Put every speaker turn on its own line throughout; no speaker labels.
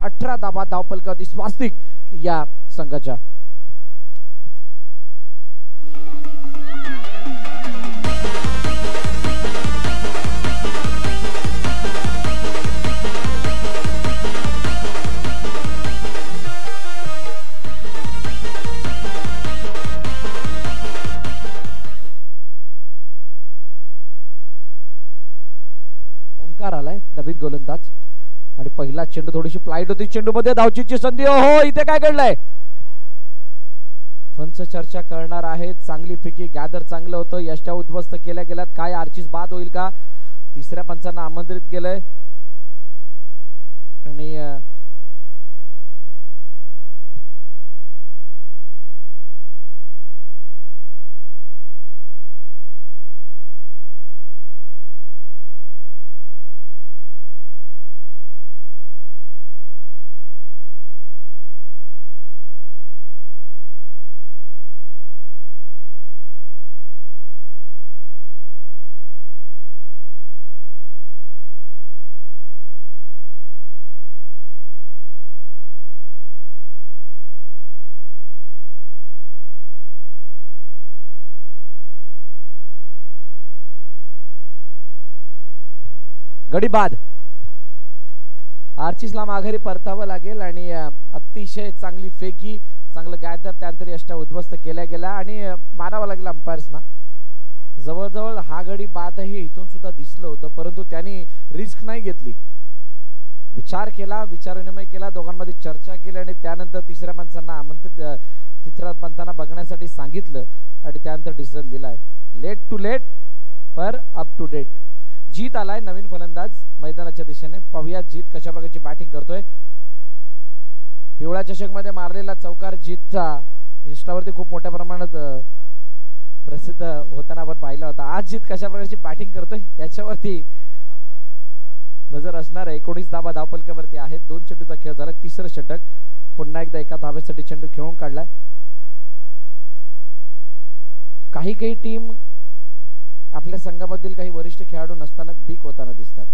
18 धावा धावपलकावरती स्वास्तिक या संघाच्या. आलाय नवीन गोलंदाज आणि पहिला चेंडू थोडीशी फ्लाइट होती, चेंडू मध्ये धावचीची संधी. हो इथे काय घडलंय? फंच चर्चा करणार आहेत. चांगली फेकी, गॅदर चांगलं होतं, यष्ट्या उद्ध्वस्त केल्या गेल्यात. काय आर्चिस बाद होईल का? तिसऱ्या पंचांना आमंत्रित केलंय आणि गडी बाद. आर्चिसला माघारी परतावं लागेल आणि अतिशय चांगली फेकी, चांगलं गॅदर, त्यानंतर यष्ट्या उद्ध्वस्त केल्या गेल्या आणि मारावं लागेल अंपायर्सना. जवळजवळ हा गडी बादही इथून सुद्धा दिसलं होतं, परंतु त्यांनी रिस्क नाही घेतली. विचार केला, विचारविनिमय केला, दोघांमध्ये चर्चा केली आणि त्यानंतर तिसऱ्या पंचांना बघण्यासाठी सांगितलं आणि त्यानंतर डिसिजन दिलाय. लेट टू लेट पर अप टू डेट. जीत आलाय नवीन फलंदाज मैदानाच्या दिशेने. पाहूया जीत कशा प्रकारची बॅटिंग करतोय. पिवळ्या चषक मध्ये मारलेला चौकार जीतचा इंस्टावरती खूप मोठ्या प्रमाणात प्रसिद्ध होताना आपण पाहिला होता. आज जीत कशा प्रकारची बॅटिंग करतोय याच्यावरती नजर असणार आहे. 19 धावा धावपलकावरती आहेत. 2 चेंडूचा खेळ झाला. तिसरं षटक. पुन्हा एकदा एका धावेसाठी चेंडू खेळून काढलाय. काही टीम आपल्या संघामधील काही वरिष्ठ खेळाडू नसताना बीक होताना दिसतात,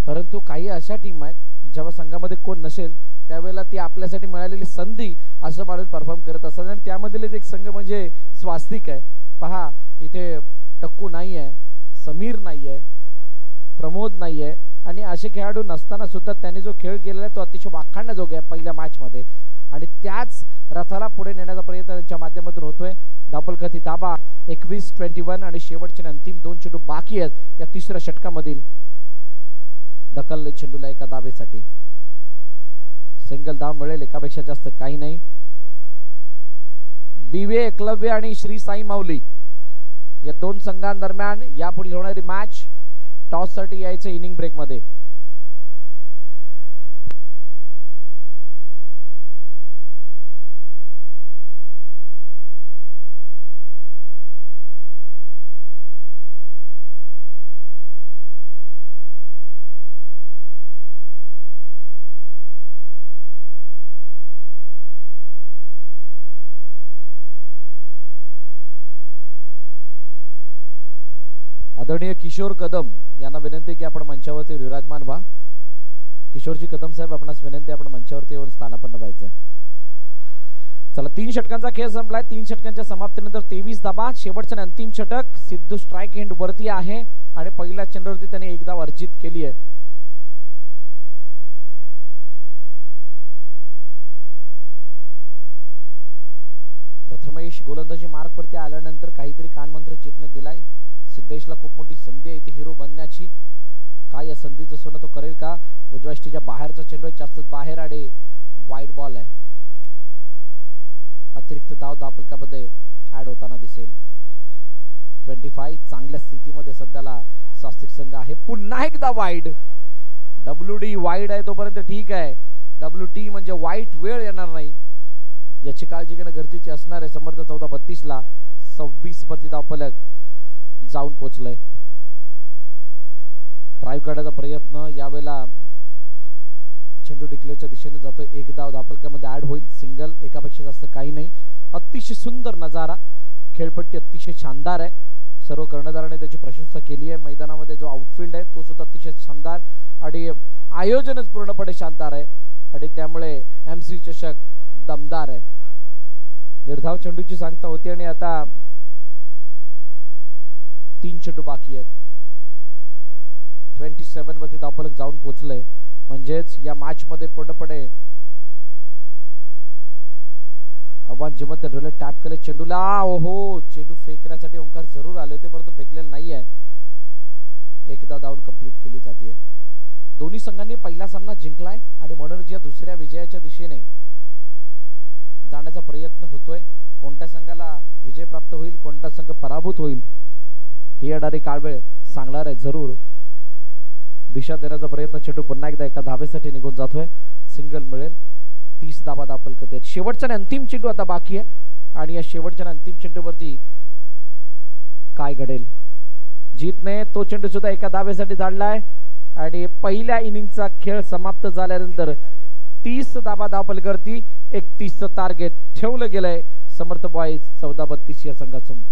परंतु काही अशा टीम आहेत जेव्हा संघामध्ये कोण नसेल त्यावेळेला ती आपल्यासाठी मिळालेली संधी असं मानून परफॉर्म करत असतात. आणि त्यामधील एक संघ म्हणजे स्वास्तिक आहे. पहा इथे टक्कू नाही आहे, समीर नाही आहे, प्रमोद नाही आहे आणि असे खेळाडू नसताना सुद्धा त्यांनी जो खेळ केलेला आहे तो अतिशय वाखाणण्याजोगा आहे पहिल्या मॅचमध्ये आणि त्याच रथाला पुढे नेण्याचा प्रयत्न त्यांच्या माध्यमातून होतोय. धावपलकावरती धाबा 21-21 आणि शेवटचे अंतिम 2 चेंडू बाकी आहेत या तिसऱ्या षटकामधील. ढकलले चेंडूला एका धावेसाठी. सिंगल धाव मिळेल, एकापेक्षा जास्त काही नाही. बीवे एकलव्य आणि श्री साई माऊली या 2 संघांदरम्यान यापुढे होणारी मॅच टॉस साठी यायचं इनिंग ब्रेक मध्ये. आदरणीय किशोर कदम यांना विनंती की आपण मंचावरती विराजमान व्हा. किशोरजी कदम साहेब आपणास विनंती आपण मंचावरती येऊन स्थानापन्न व्हायचं. चला 3 षटकांचा खेळ संपलाय. 3 षटकांच्या समाप्तीनंतर 23 धावा. शेवटचा अंतिम षटक. सिद्धू स्ट्राइक एंड वरती आहे आणि पहिल्या चेंडूवरती त्याने 1 धाव अर्जित केली आहे. प्रथमेश गोलंदाजी मार्कवरती आल्यानंतर काहीतरी कानमंत्र जीतने दिलाय. सिद्धेशला खूप मोठी संधी आहे इथे हिरो बनण्याची. काय या संधीचं सोनं तो करेल का? उजव्या यष्टीच्या बाहेरचा चेंडू आहे, जास्त बाहेर आणि वाईड बॉल आहे. अतिरिक्त धाव धावपलकामध्ये ऍड होताना दिसेल. 25 चांगल्या स्थितीमध्ये सध्याला स्वास्तिक संघ आहे. पुन्हा एकदा वाईड. WD वाईड आहे तोपर्यंत ठीक आहे. WT म्हणजे वाईट वेळ येणार नाही याची काळजी घेणं गरजेची असणार आहे. समर्थ 14-32 ला 26 वरती धावपलक जाऊन पोहोचलंय. ड्राइव्ह काढायचा प्रयत्न यावेळेला चेंडू डिक्लेअरच्या दिशेने जातोय. 1 धाव धावपलकामध्ये ऍड होईल. सिंगल, एकापेक्षा जास्त काही नाही. अतिशय सुंदर नजारा. खेळपट्टी अतिशय शानदार आहे. सर्व कर्णधाराने त्याची प्रशंसा केली आहे. मैदानामध्ये जो आउटफील्ड आहे तो सुद्धा अतिशय शानदार आणि आयोजनच पूर्णपणे शानदार आहे. आणि त्यामुळे MC चषक दमदार आहे. निर्धाव चेंडूची सांगता होती आणि आता 3 चेंडू बाकी आहेत. 27 वरती धावफलक जाऊन पोहोचलंय. म्हणजेच या मॅच मध्ये पूर्णपणे आव्हान जिमत ठेवले. टॅप केले चेंडूला. ओहो, चेंडू फेकण्यासाठी ओंकार जरूर आले होते परंतु फेकलेलं नाहीये. एकदा धावून कंप्लीट केली जाते. दोन्ही संघांनी पहिला सामना जिंकलाय आणि म्हणूनच या दुसऱ्या विजयाच्या दिशेने जाण्याचा प्रयत्न होतोय. कोणत्या संघाला विजय प्राप्त होईल, कोणता संघ पराभूत होईल ही येणारी काळवेळ सांगणार आहे. जरूर दिशा देण्याचा प्रयत्न. चेंडू पुन्हा एकदा एका धावेसाठी निघून जातोय. सिंगल मिळेल. 30 धावा दाखल करते. शेवटचा अंतिम चेंडू आता बाकी आहे आणि या शेवटच्या अंतिम चेंडूवरती काय घडेल. जीतने तो चेंडू सुद्धा एका धावेसाठी धाडलाय आणि पहिल्या इनिंगचा खेळ समाप्त झाल्यानंतर 30 धावा धावफलकावरती 31चं टार्गेट ठेवलं गेलंय समर्थ बॉयज 14-32 या संघासमोर.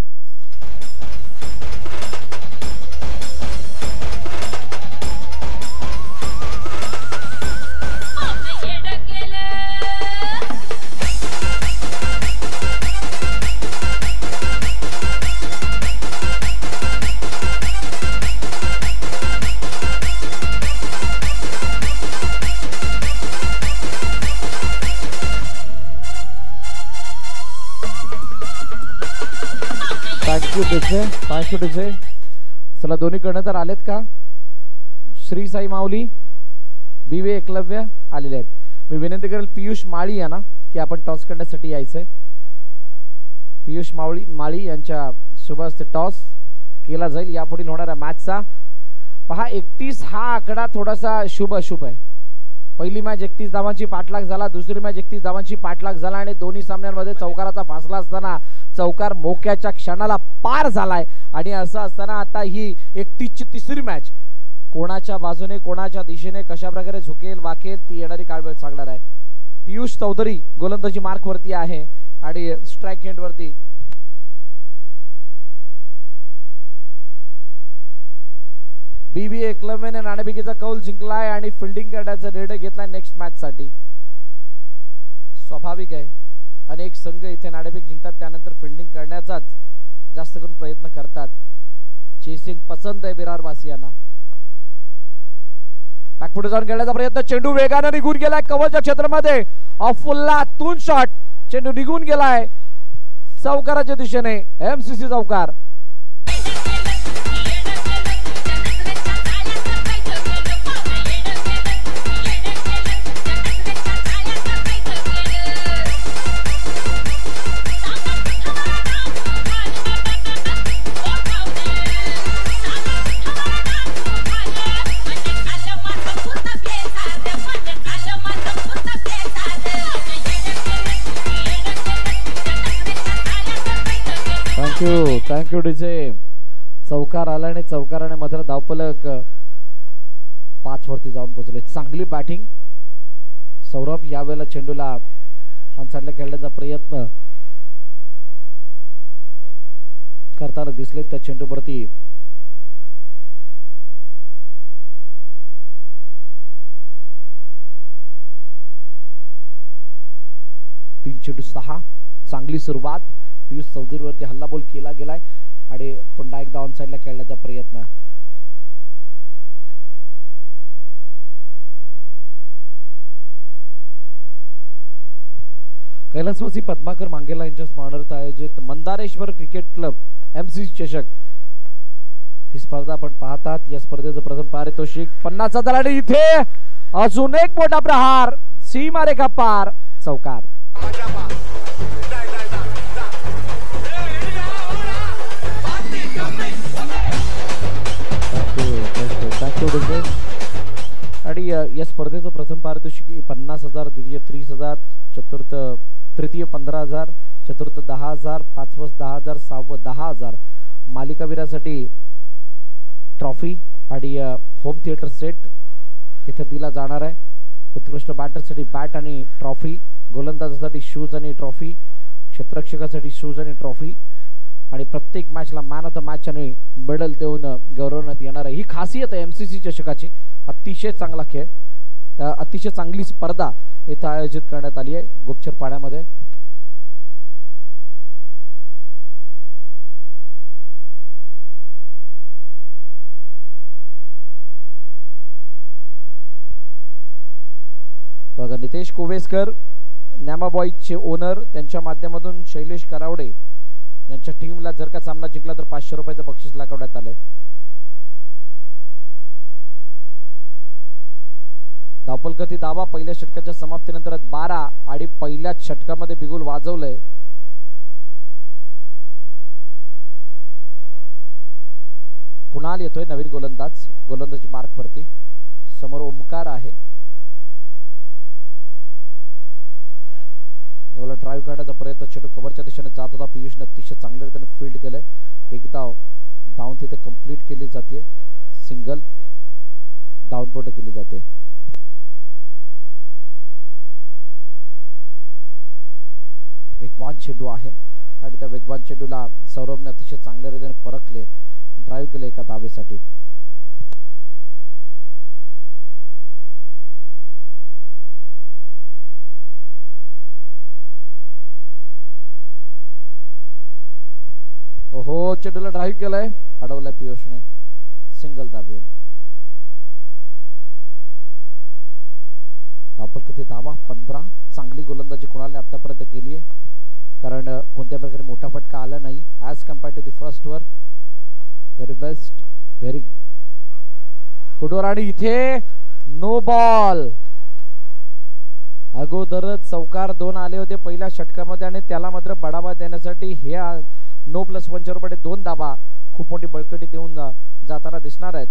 Thank you DJ. चला दोन्हीकडनं तर आलेत का. श्री साई माऊली, BV एकलव्य आलेले आहेत. मी विनंती करेल पियुष माळी यांना की आपण टॉस करण्यासाठी यायचंय. पियुष माळी यांच्या शुभ हस्ते टॉस केला जाईल यापुढील होणाऱ्या मॅचचा. पहा 31 हा आकडा थोडासा शुभ अशुभ आहे. पहिली मॅच 31 धावांची पाठलाग झाला, दुसरी मॅच 31 धावांची पाठलाग झाला आणि दोन्ही सामन्यांमध्ये चौकाराचा फासला असताना चौकार मोक्याच्या क्षणाला पार झालाय आणि असं असताना आता ही 31ची तिसरी मॅच कोणाच्या बाजूने कोणाच्या दिशेने कशा प्रकारे झुकेल वाकेल ती येणारी काळवेळ सांगणार आहे. पियुष चौधरी गोलंदाजी मार्क वरती आहे आणि स्ट्राइक एंड वरती BV एकलव्यने नाणेफेकीचा कौल जिंकलाय आणि फिल्डिंग करण्याचा निर्णय घेतलाय नेक्स्ट मॅच साठी. स्वाभाविक आहे, अनेक संघ इथे नाणेफेक जिंकतात त्यानंतर फिल्डिंग करण्याचाच जास्त करून प्रयत्न करतात. चेसिंग पसंत आहे विरारवासियांना. बॅकफुट जाऊन खेळण्याचा प्रयत्न. चेंडू वेगाने निघून गेलाय कव्हरच्या क्षेत्रामध्ये. अफुल्लातून शॉट. चेंडू निघून गेलाय चौकाराच्या दिशेने. MCC चौकार. Thank you DJ. चौकार आला आणि चौकाराने मात्र धावफलक 5 वरती जाऊन पोहोचले. चांगली बॅटिंग. सौरभ यावेळेला चेंडूला अनसाइडला खेळण्याचा प्रयत्न करताना दिसले. त्या चेंडूवरती तीन चेंडू 6. चांगली सुरुवात. पियुष चौधरीवरती हल्ला बॉल केला गेलाय आणि पुन्हा एकदा ऑन साइडला खेळण्याचा प्रयत्न. कैलासवासी पद्माकर मांगेला यांच्या स्मरणार्थ आयोजित मंदारेश्वर क्रिकेट क्लब MCC चषक ही स्पर्धा आपण पाहतात. या स्पर्धेचं प्रथम पारितोषिक 50,000 आणि इथे अजून एक मोठा प्रहार. सीमारेखा पार. चौकार. आणि या स्पर्धेचं प्रथम पारितोषिक 50,000, द्वितीय 30,000, चतुर्थ तृतीय 15,000, चतुर्थ 10,000, पाचवं 10,000, सहावं 10,000. मालिकावीरासाठी ट्रॉफी आणि होम थिएटर सेट इथे दिला जाणार आहे. उत्कृष्ट बॅटरसाठी बॅट आणि ट्रॉफी, गोलंदाजासाठी शूज आणि ट्रॉफी, क्षेत्ररक्षकासाठी शूज आणि ट्रॉफी आणि प्रत्येक मॅचला मॅन ऑफ द मॅच आणि मेडल देऊन गौरवण्यात येणार आहे. ही खासियत आहे MCC चषकाची. अतिशय चांगला खेळ. अतिशय चांगली स्पर्धा इथं आयोजित करण्यात आली आहे गुपचर पाण्यामध्ये. बघा नितेश कोवेसकर नॅमा बॉयजचे ओनर त्यांच्या माध्यमातून शैलेश करावडे यांच्या टीमला जर का सामना जिंकला तर 500 रुपयाचं बक्षीस लागवण्यात आलंय. धावपलगती दावा पहिल्या षटकाच्या समाप्तीनंतर 12 आणि पहिल्याच षटकामध्ये बिगुल वाजवलंय. कुणाल येतोय नवीन गोलंदाजी मार्क वरती. समोर ओमकार आहे. यावेळेला ड्राईव्ह करण्याचा प्रयत्न चेंडू कव्हरच्या दिशेने जात होता. पियुषने अतिशय चांगल्या रीतीने फील्ड केलंय. एक धावून तिथे कंप्लीट केली जाते. सिंगल डाऊन पूर्ण केली जाते. वेगवान चेंडू आहे आणि त्या वेगवान चेंडूला सौरभने अतिशय चांगल्या रीतीने परखले, ड्राईव्ह केले एका धावेसाठी. ओहो चेंडूला ड्राईव्ह केलाय, अडवलाय पियुषने. सिंगल धावे. धावपलगती धावा 15. चांगली गोलंदाजी कुणालने आतापर्यंत केली आहे, कारण कोणत्या प्रकारे मोठा फटका आला नाही as compared to the first over. Very best, very good over. आणि इथे नो बॉल. अगोदरच चौकार 2 आले होते पहिल्या षटकामध्ये आणि त्याला मात्र बढावा देण्यासाठी हे नो प्लस 1 च्या 2 धावा खूप मोठी बळकटी देऊन जाताना दिसणार आहेत.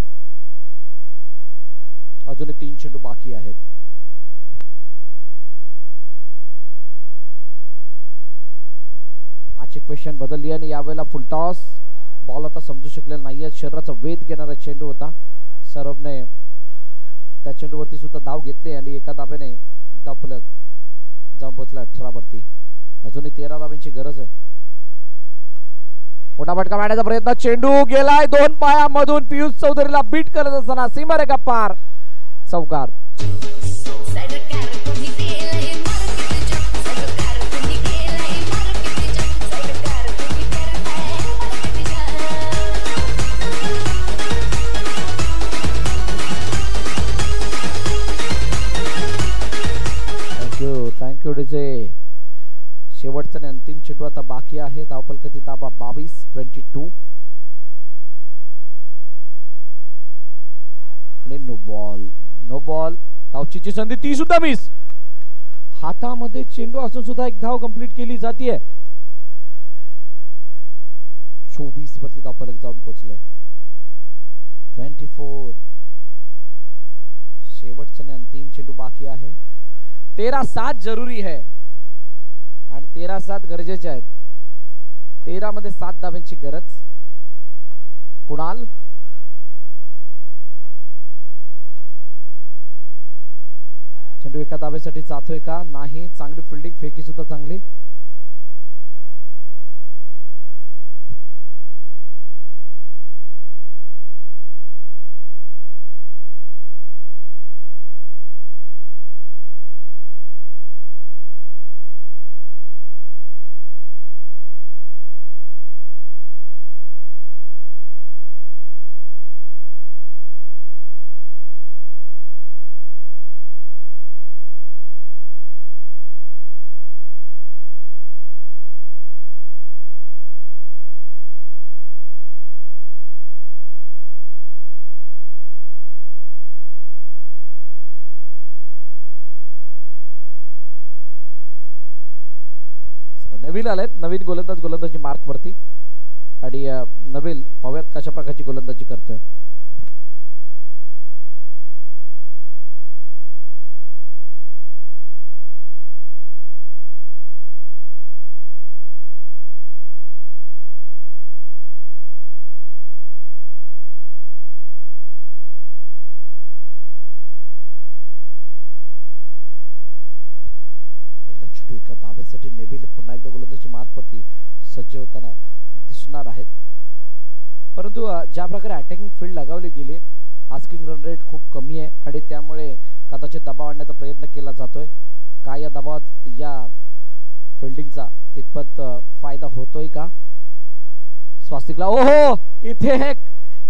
अजूनही 3 चेंडू बाकी आहेत. आजची क्वेश्चन बदलली आणि यावेळेला फुलटॉस. बॉल आता समजू शकलेला नाहीये. शरीराचा वेध घेणारा चेंडू होता. सौरभने त्या चेंडूवरती सुद्धा धाव घेतली आणि एका धावेने धावफलक जाऊन पोहोचला 18 वरती. अजूनही 13 धावांची गरज आहे. मोठा फटका मारण्याचा प्रयत्न. चेंडू गेलाय 2 पायामधून. पियुष चौधरीला बीट करत असताना सीमारेखा पार. चौकार. Thank you DJ. शेवटचा आणि अंतिम चेंडू आता बाकी आहे. धावपलगती दाबा 22-22 आणि नो बॉल. धावचीची संधी ती सुद्धा मिस. हातामध्ये चेंडू असून सुद्धा एक धाव कंप्लीट केली जाते. 24 वरती धावपलक जाऊन पोहोचले. 24. शेवटचा आणि अंतिम चेंडू बाकी आहे. 13-7 जरुरी है आणि 13-7 गरजेचे आहेत. 13 मध्ये 7 धावांची गरज. कुणाल चेंडू एका धावेसाठी जातोय का नाही. चांगली फिल्डिंग, फेकी सुद्धा चांगली. नवीन आलेत. नवीन गोलंदाजी मार्क वरती आणि नवीन पाहूयात कशा प्रकारची गोलंदाजी करतोय. पहिला चेंडू एका धावेसाठी नेव्हिल पुन्हा एकदा गोलंदाजी मार्क वरती सज्ज होताना दिसणार आहेत. परंतु ज्या प्रकारे अटॅकिंग फील्ड लगावली गेली, आस्किंग रन रेट खूप कमी आहे आणि त्यामुळे कदाचित दबाव आणण्याचा प्रयत्न केला जातोय. काय या दबावात या फिल्डिंगचा तितपत फायदा होतोय का स्वास्तिकला? ओहो, इथे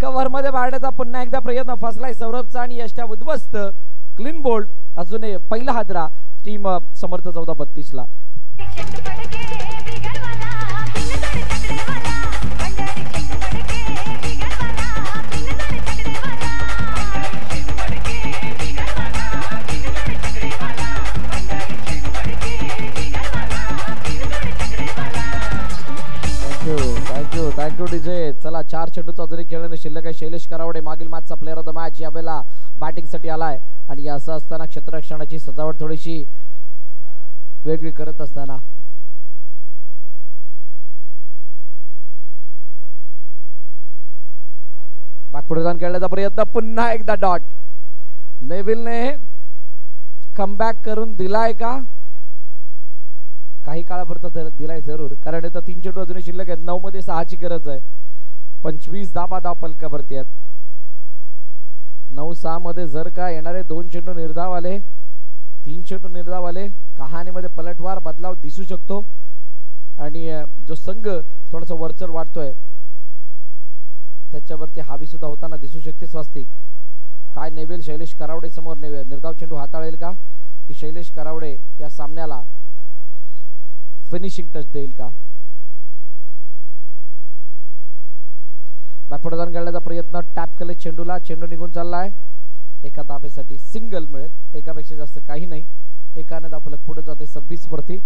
कव्हर मध्ये मारण्याचा पुन्हा एकदा प्रयत्न फसलाय सौरभचा आणि यष्ट्या उद्ध्वस्त. Clean bowled. अजून पहिला हादरा टीम समर्थ 14-32 ला. Thank you DJ. चला 4 चेंडूचा अजूनही खेळणे शिल्लक आहे. शैलेश करावडे मागील मॅचचा प्लेअर ऑफ द मॅच यावेळेला बॅटिंगसाठी आलाय आणि असं असताना क्षेत्ररक्षणाची सजावट थोडीशी वेगळी करत असताना पुढे जाऊन खेळण्याचा प्रयत्न. पुन्हा एकदा डॉट. नेव्हिलने कमबॅक करून दिलाय का? काही काळापुरता दिलाय जरूर, कारण आता 3 चेंडू अजूनही शिल्लक आहेत. 9 मध्ये 6ची गरज आहे. 25 धाव पलकावरती आहेत. 9-6 मध्ये जर का येणारे 2 चेंडू निर्धाव आले, 3 चेंडू निर्धाव आले, कहाणीमध्ये पलटवार बदलाव दिसू शकतो आणि जो संघ थोडासा वरचढ वाटतोय त्याच्यावरती हावी सुद्धा होताना दिसू शकते. स्वास्तिक काय नेव्हिल शैलेश करावडे समोर निर्धाव चेंडू हाताळेल का, की शैलेश करावडे या सामन्याला फिनिशिंग टच देईल का? बॅकफुट जाऊन खेळण्याचा प्रयत्न. टॅप केले चेंडूला. चेंडू निघून चाललाय. एका धाबेसाठी सिंगल मिळेल. एकापेक्षा जास्त काही नाही. एकाने धाव फलक पुढे जाते 26 वरती.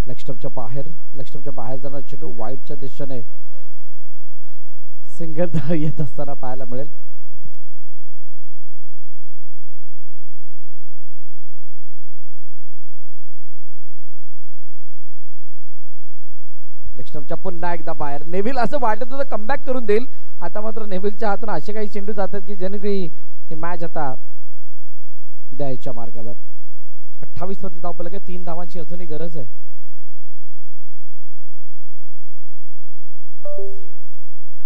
लेग स्टंपच्या बाहेर जाणार चेंडू वाईडच्या दिशेने सिंगल धाव येत असताना पाहायला मिळेल. लेग स्टंपच्या पुन्हा एकदा बाहेर. नेव्हिल असं वाटत होतं कमबॅक करून देईल. आता मात्र नेव्हिलच्या हातून असे काही चेंडू जातात की ज्याने ही मॅच आता द्यायच्या मार्गावर. 28 वरती धाव फलक आहे. 3 धावांची अजूनही गरज आहे.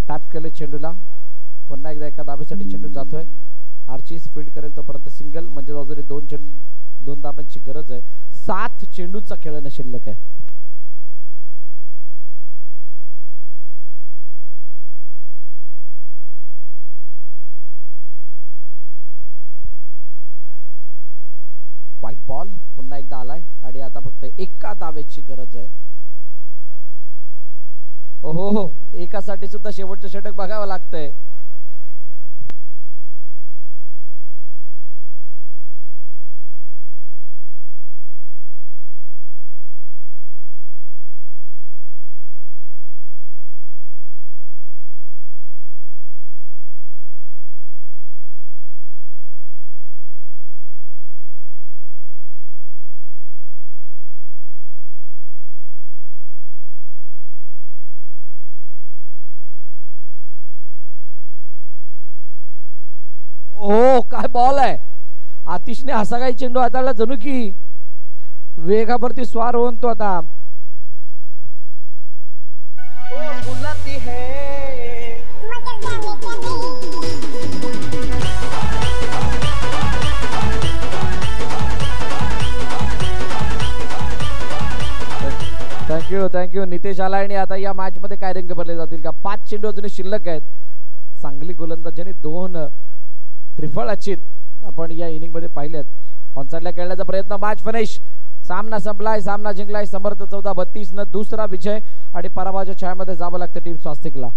टॅप केले चेंडूला. पुन्हा एकदा एका धाबेसाठी चेंडू जातोय. आर्चीस फील्ड करेल तोपर्यंत सिंगल, म्हणजे अजूनही 2 धाबांची गरज आहे. 7 चेंडूंचा खेळणं शिल्लक आहे. व्हाईट बॉल पुन्हा एकदा आलाय आणि आता फक्त एका धावेची गरज आहे. हो, एकासाठी सुद्धा शेवटचं षटक बघावं लागतंय. हो, काय बॉल आहे. आतिशने असा काही चेंडू हाताळला जणू की वेगावरती स्वार होऊन तो आता थँक्यू नितेश आलाय. आणि आता या मॅच मध्ये काय रंग भरले जातील का? 5 चेंडू अजून शिल्लक आहेत. चांगली गोलंदाजांनी 2 त्रिफळाचीत आपण या इनिंग मध्ये पाहिलेत. ऑनसाइडला खेळण्याचा प्रयत्न. Match finish. सामना संपलाय. सामना जिंकलाय समर्थ 14-32 न. दुसरा विजय आणि पराभवाच्या छायामध्ये जावं लागतं टीम स्वास्तिकला.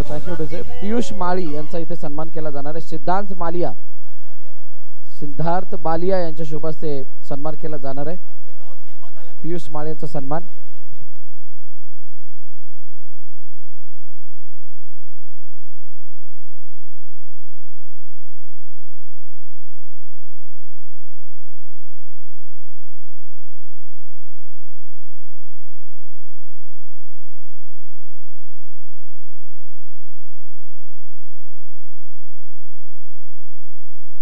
थँक्यू पियुष माळी यांचा इथे सन्मान केला जाणार आहे. सिद्धार्थ बालिया यांच्या शुभ हस्ते सन्मान केला जाणार आहे. पियुष माळे यांचा सन्मान.